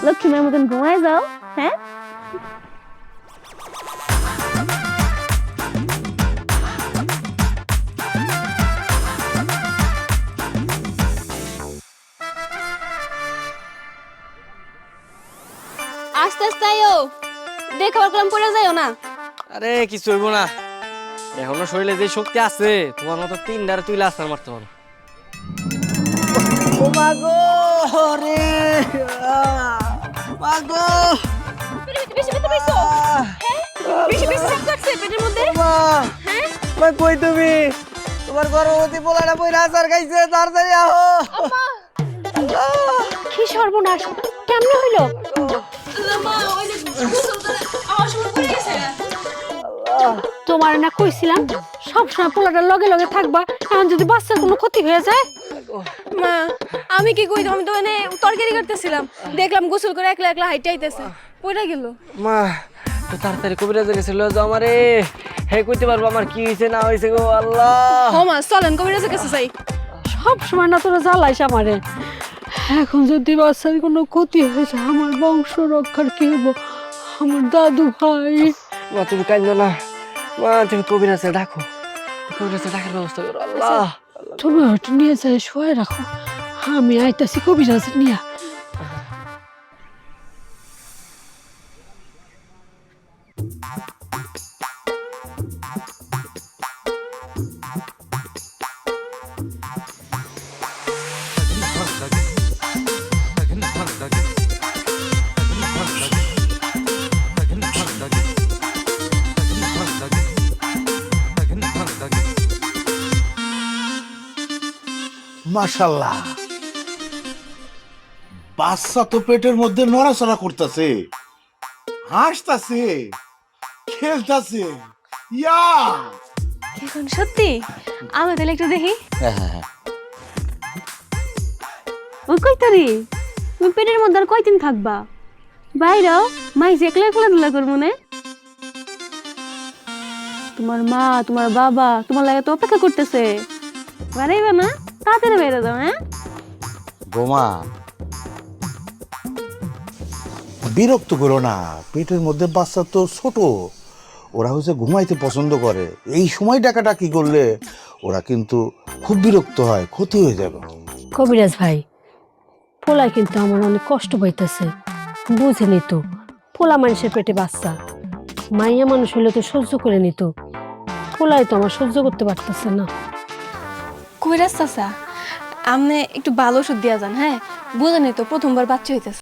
লক্ষ্মী মেয়ের মতন ঘুমায় যাও। হ্যাঁ, আস্তে আস্তে আয়ো, দেখো কলম পড়ে যাইও না। আরে কিছু হইব না, এখনো শরীরে যে শক্তি আছে তোমার মতো তিনটারে তুই লাস্টার মারতে পারো। ও মাগো রে, মাগো বেশি বেশি পাইছো? হ্যাঁ, বেশি বেশি চাপ করছে পেটের মধ্যে। মা, হ্যাঁ, মা কই তুমি? তোমার গর্ভবতী পোলাটা বইরা আচার খাইছে, তাড়াতাড়ি আহো। আম্মা কি সর্বনাশ, কেমনে হইলো? তোমার না কইছিলাম সবসময় পোলাটার লগে লগে থাকবা, এখন যদি বাচ্চার কোনো ক্ষতি হয়ে যায়। মা আমি কি কই, আমি তো এনে তরকারি করতেছিলাম, দেখলাম গোসল করে একলা একলা হাইটে আইতেছে, পড়ে গেল। মা তো তাড়াতাড়ি কবিরাজের কাছে লয়ে যাও আমারে, হে কইতে পারবো আমার কি হইছে না হইছে গো আল্লাহ। ও মা চলেন কবিরাজের কাছে যাই। সব সময় না তোরা জ্বালাইস আমারে, এখন যদি বাচ্চার কোনো ক্ষতি হয়েছে আমার বংশ রক্ষার কি হবো? আমার দাদু ভাই। মা তুমি কাঁদো না, মা তুমি কবিরাজে ডাকো, কবিরাজে ডাকার ব্যবস্থা করো আল্লাহ। তুমি হয়তো নিয়ে যাই শোয়াই রাখো, আমি আইতাছি কবিরাজ নিয়া। মাশাল্লাহ, বাচ্চা তো পেটের মধ্যে নড়াচড়া করতেছে, হাসতাছে, খেলতাছে। ইয়া এখন সত্যি আমি তাহলে একটু দেখি। ওই কইতারি তুমি পেটের মধ্যে আর কয়দিন থাকবা? বাইরেও মাই যে একলা একলা দুলা করবো না। তোমার মা তোমার বাবা তোমার লাগে তো অপেক্ষা করতেছে, বাড়াইবা না? তাড়াতাড়ি বাইরে যাও। হ্যাঁ বোমা, বিরক্ত করো না, পেটের মধ্যে বাচ্চা তো ছোট, ওরা হচ্ছে ঘুমাইতে পছন্দ করে, এই সময় ডাকাডাকি করলে ওরা কিন্তু খুব বিরক্ত হয়, ক্ষতি হয়ে যাবে। কবিরাজ ভাই, পোলায় কিন্তু আমার অনেক কষ্ট পাইতেছে, বুঝেনি তো? পোলা মানুষের পেটে বাচ্চা, মাইয়া মানুষ হলে তো সহ্য করে নিত, পোলায় তো আমার সহ্য করতে পারতেছে না। কবিরাজ চাচা, আপনি একটু ভালো ওষুধ দিয়া যান। হ্যাঁ বুঝেনি তো প্রথমবার বাচ্চা হইতেছে।